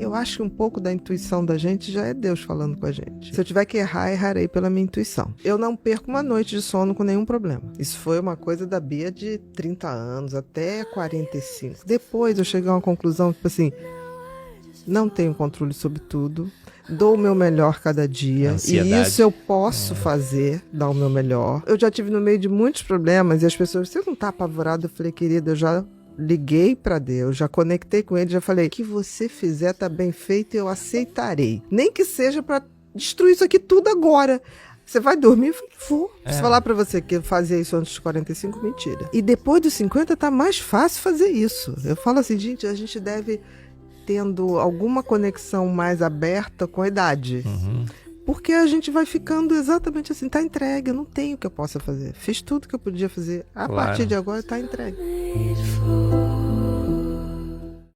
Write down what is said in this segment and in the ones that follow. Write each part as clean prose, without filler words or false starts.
Eu acho que um pouco da intuição da gente já é Deus falando com a gente. Se eu tiver que errar, errarei pela minha intuição. Eu não perco uma noite de sono com nenhum problema. Isso foi uma coisa da Bia de 30 anos até 45. Depois eu cheguei a uma conclusão, tipo assim, não tenho controle sobre tudo, dou o meu melhor cada dia, Ansiedade. E isso eu posso fazer, dar o meu melhor. Eu já tive no meio de muitos problemas e as pessoas, você não tá apavorado? Eu falei, querida, eu já liguei pra Deus, já conectei com ele, já falei, o que você fizer tá bem feito, eu aceitarei. Nem que seja pra destruir isso aqui tudo agora. Você vai dormir? Eu falei, vou. Se falar pra você que eu fazia isso antes dos 45, mentira. E depois dos 50 tá mais fácil fazer isso. Eu falo assim, gente, a gente deve tendo alguma conexão mais aberta com a idade. Porque a gente vai ficando exatamente assim, tá entregue, eu não tenho o que eu possa fazer. Fiz tudo que eu podia fazer. A partir de agora tá entregue.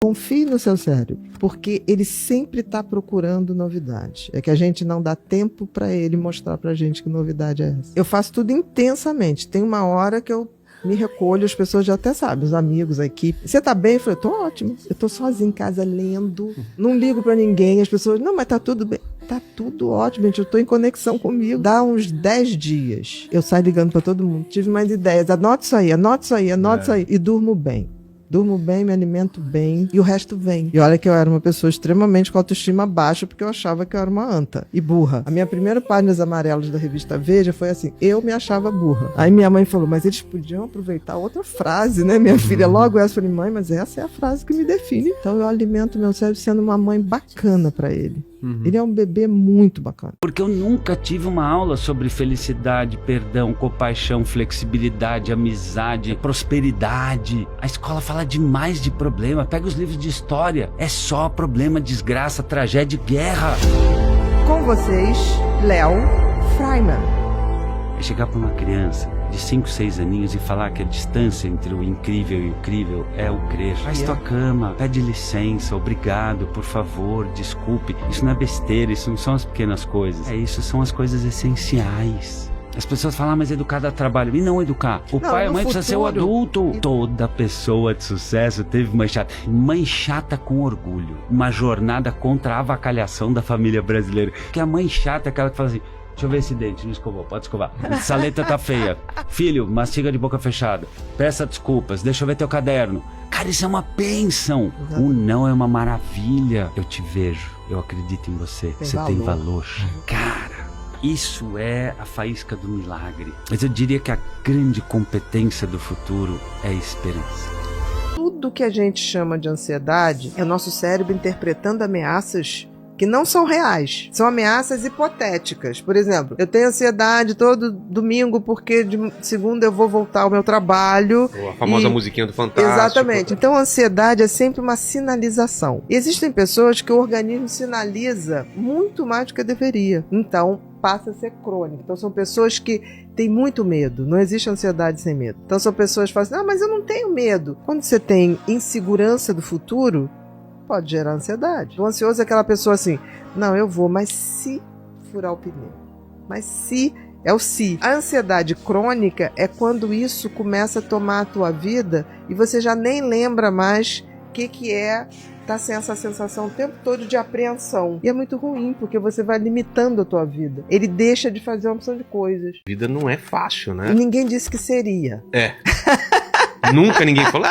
Confie no seu cérebro, porque ele sempre está procurando novidade. É que a gente não dá tempo para ele mostrar pra gente que novidade é essa. Eu faço tudo intensamente. Tem uma hora que eu me recolho, as pessoas já até sabem, os amigos, a equipe. Você tá bem? Eu falei, tô ótimo. Eu tô sozinha em casa lendo, não ligo pra ninguém. As pessoas, não, mas tá tudo bem. Tá tudo ótimo, gente. Eu tô em conexão comigo. Dá uns 10 dias. Eu saio ligando pra todo mundo. Tive mais ideias. Anote isso aí, anote isso aí, anote isso aí. E durmo bem. Durmo bem, me alimento bem e o resto vem. E olha que eu era uma pessoa extremamente com autoestima baixa porque eu achava que eu era uma anta e burra. A minha primeira página das amarelas da revista Veja foi assim, eu me achava burra. Aí minha mãe falou, mas eles podiam aproveitar outra frase, né, minha filha? Logo essa, eu falei, mãe, mas essa é a frase que me define. Então eu alimento meu cérebro sendo uma mãe bacana pra ele. Ele é um bebê muito bacana. Porque eu nunca tive uma aula sobre felicidade, perdão, compaixão, flexibilidade, amizade, prosperidade. A escola fala demais de problema. Pega os livros de história. É só problema, desgraça, tragédia e guerra. Com vocês, Léo Freiman. É chegar para uma criança de 5, 6 aninhos e falar que a distância entre o incrível e o crível é o crer. Faz tua cama, pede licença, obrigado, por favor, desculpe. Isso não é besteira, isso não são as pequenas coisas. É isso, são as coisas essenciais. As pessoas falam, mas educar dá trabalho. E não educar. O pai e a mãe precisam ser o adulto. Toda pessoa de sucesso teve mãe chata. Mãe chata com orgulho. Uma jornada contra a avacalhação da família brasileira. Que a mãe chata é aquela que fala assim, deixa eu ver esse dente, não escovou, pode escovar. Essa letra tá feia. Filho, mastiga de boca fechada. Peça desculpas, deixa eu ver teu caderno. Cara, isso é uma bênção. O não é uma maravilha. Eu te vejo, eu acredito em você. Você tem valor. Cara, isso é a faísca do milagre. Mas eu diria que a grande competência do futuro é a esperança. Tudo que a gente chama de ansiedade é o nosso cérebro interpretando ameaças que não são reais, são ameaças hipotéticas. Por exemplo, eu tenho ansiedade todo domingo porque de segunda eu vou voltar ao meu trabalho. Ou a famosa musiquinha do Fantástico. Exatamente. Então a ansiedade é sempre uma sinalização. E existem pessoas que o organismo sinaliza muito mais do que deveria. Então passa a ser crônico. Então são pessoas que têm muito medo. Não existe ansiedade sem medo. Então são pessoas que falam assim, mas eu não tenho medo. Quando você tem insegurança do futuro, pode gerar ansiedade. O ansioso é aquela pessoa assim, não, eu vou, mas se furar o pneu? Mas se, é o se. A ansiedade crônica é quando isso começa a tomar a tua vida e você já nem lembra mais o que é tá sem essa sensação o tempo todo de apreensão. E é muito ruim, porque você vai limitando a tua vida. Ele deixa de fazer uma opção de coisas. A vida não é fácil, né? E ninguém disse que seria. É. Nunca ninguém falou,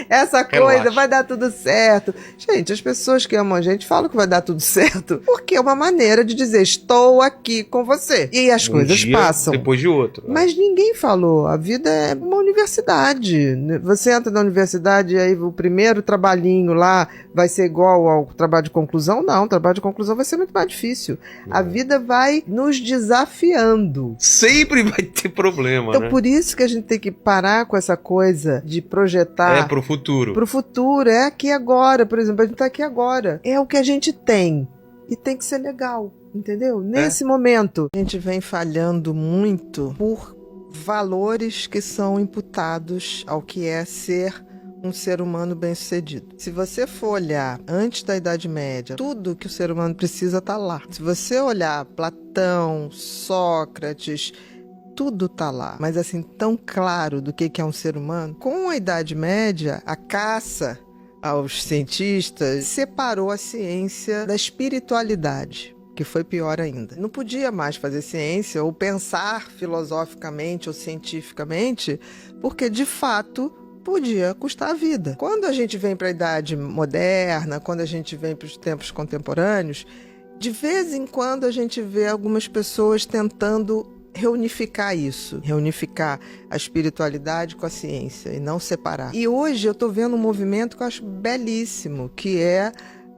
essa coisa, vai dar tudo certo. Gente, as pessoas que amam a gente falam que vai dar tudo certo, porque é uma maneira de dizer, estou aqui com você. E as coisas dia passam. Depois de outro. Mas ninguém falou, a vida é uma universidade. Você entra na universidade e aí o primeiro trabalhinho lá vai ser igual ao trabalho de conclusão? Não, o trabalho de conclusão vai ser muito mais difícil. A vida vai nos desafiando. Sempre vai ter problema, então, né? Por isso que a gente tem que parar com essa coisa de projetar pro futuro. Pro futuro, é aqui agora, por exemplo, a gente tá aqui agora. É o que a gente tem. E tem que ser legal, entendeu? Nesse momento. A gente vem falhando muito por valores que são imputados ao que é ser um ser humano bem-sucedido. Se você for olhar antes da Idade Média, tudo que o ser humano precisa tá lá. Se você olhar Platão, Sócrates, tudo tá lá, mas assim, tão claro do que é um ser humano. Com a Idade Média, a caça aos cientistas, separou a ciência da espiritualidade, que foi pior ainda. Não podia mais fazer ciência ou pensar filosoficamente ou cientificamente, porque de fato podia custar a vida. Quando a gente vem para a idade moderna, quando a gente vem para os tempos contemporâneos, de vez em quando a gente vê algumas pessoas tentando reunificar isso, reunificar a espiritualidade com a ciência e não separar. E hoje eu estou vendo um movimento que eu acho belíssimo, que é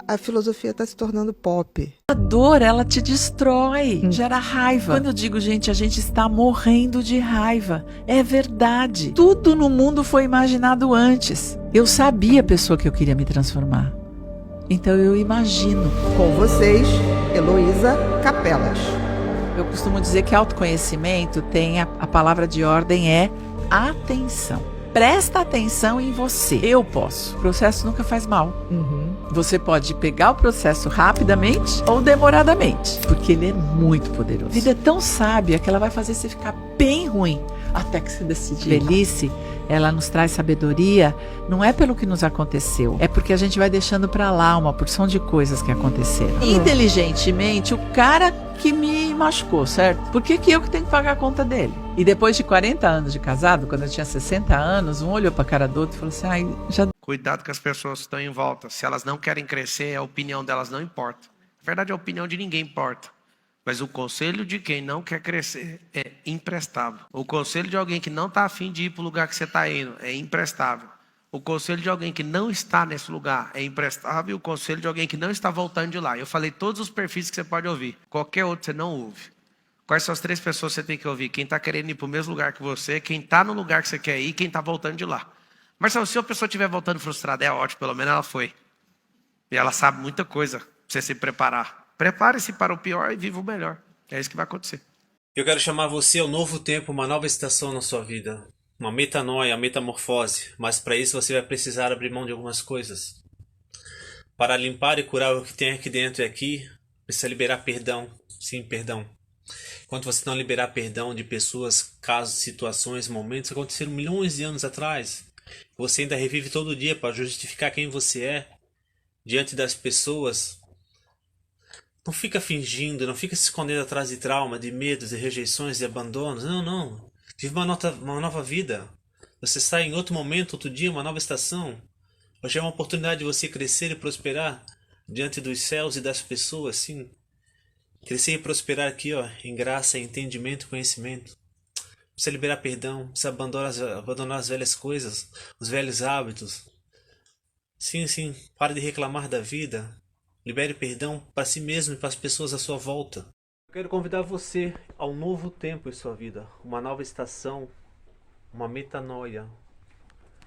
a filosofia está se tornando pop. A dor, ela te destrói, gera raiva. Quando eu digo, gente, a gente está morrendo de raiva. É verdade. Tudo no mundo foi imaginado antes. Eu sabia a pessoa que eu queria me transformar. Então eu imagino. Com vocês, Heloísa Capelas. Eu costumo dizer que autoconhecimento tem a palavra de ordem é atenção. Presta atenção em você. Eu posso. O processo nunca faz mal. Você pode pegar o processo rapidamente ou demoradamente, porque ele é muito poderoso. A vida é tão sábia que ela vai fazer você ficar bem ruim até que você decidir. Velhice, ela nos traz sabedoria, não é pelo que nos aconteceu, é porque a gente vai deixando pra lá uma porção de coisas que aconteceram. Inteligentemente, o cara que me machucou, certo? Por que eu que tenho que pagar a conta dele? E depois de 40 anos de casado, quando eu tinha 60 anos, um olhou pra cara do outro e falou assim, ai, já... Cuidado com as pessoas que estão em volta. Se elas não querem crescer, a opinião delas não importa. Na verdade, a opinião de ninguém importa. Mas o conselho de quem não quer crescer é imprestável. O conselho de alguém que não está afim de ir para o lugar que você está indo é imprestável. O conselho de alguém que não está nesse lugar é imprestável. E o conselho de alguém que não está voltando de lá. Eu falei todos os perfis que você pode ouvir. Qualquer outro você não ouve. Quais são as 3 pessoas que você tem que ouvir? Quem está querendo ir para o mesmo lugar que você, quem está no lugar que você quer ir e quem está voltando de lá. Marcelo, se a pessoa estiver voltando frustrada, é ótimo, pelo menos ela foi. E ela sabe muita coisa para você se preparar. Prepare-se para o pior e viva o melhor. É isso que vai acontecer. Eu quero chamar você ao novo tempo, uma nova estação na sua vida. Uma metanoia, metamorfose. Mas para isso você vai precisar abrir mão de algumas coisas. Para limpar e curar o que tem aqui dentro e aqui, precisa liberar perdão. Sim, perdão. Enquanto você não liberar perdão de pessoas, casos, situações, momentos que aconteceram milhões de anos atrás, você ainda revive todo dia para justificar quem você é diante das pessoas. Não fica fingindo, não fica se escondendo atrás de trauma, de medos, de rejeições, de abandonos. Não. Vive uma nova vida. Você está em outro momento, outro dia, uma nova estação. Hoje é uma oportunidade de você crescer e prosperar diante dos céus e das pessoas, sim. Crescer e prosperar aqui, ó, em graça, entendimento e conhecimento. Precisa liberar perdão, precisa abandonar as velhas coisas, os velhos hábitos. Sim, pare de reclamar da vida. Libere perdão para si mesmo e para as pessoas à sua volta. Eu quero convidar você a um novo tempo em sua vida, uma nova estação, uma metanoia,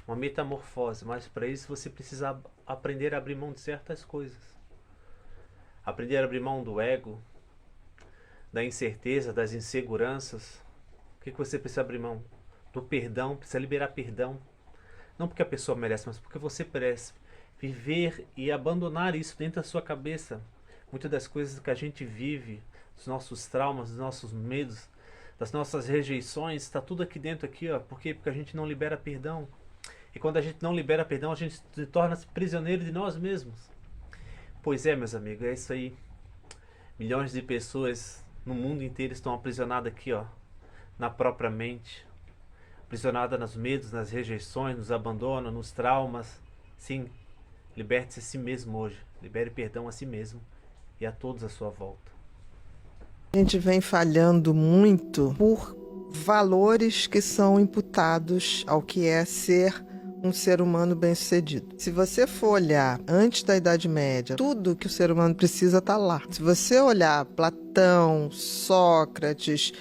uma metamorfose. Mas para isso você precisa aprender a abrir mão de certas coisas. Aprender a abrir mão do ego, da incerteza, das inseguranças. O que você precisa abrir mão? Do perdão, precisa liberar perdão. Não porque a pessoa merece, mas porque você merece. Viver e abandonar isso dentro da sua cabeça. Muitas das coisas que a gente vive, dos nossos traumas, dos nossos medos, das nossas rejeições, está tudo aqui dentro, aqui, ó. Por quê? Porque a gente não libera perdão. E quando a gente não libera perdão, a gente se torna prisioneiro de nós mesmos. Pois é, meus amigos, é isso aí. Milhões de pessoas no mundo inteiro estão aprisionadas aqui, ó, na própria mente. Aprisionada nos medos, nas rejeições, nos abandonos, nos traumas. Sim, liberte-se a si mesmo hoje. Libere perdão a si mesmo e a todos à sua volta. A gente vem falhando muito por valores que são imputados ao que é ser um ser humano bem-sucedido. Se você for olhar antes da Idade Média, tudo que o ser humano precisa está lá. Se você olhar Platão, Sócrates,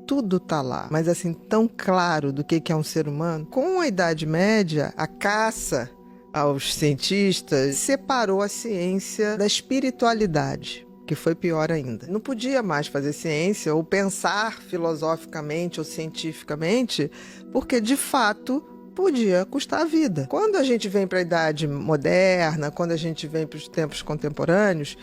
tudo está lá. Mas assim, tão claro do que é um ser humano. Com a Idade Média, a caça aos cientistas separou a ciência da espiritualidade, que foi pior ainda. Não podia mais fazer ciência ou pensar filosoficamente ou cientificamente, porque de fato podia custar a vida. Quando a gente vem para a idade moderna, quando a gente vem para os tempos contemporâneos,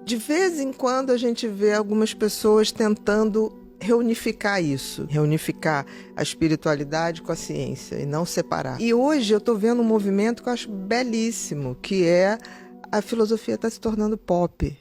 de vez em quando a gente vê algumas pessoas tentando reunificar isso, reunificar a espiritualidade com a ciência e não separar. E hoje eu estou vendo um movimento que eu acho belíssimo, que é a filosofia está se tornando pop.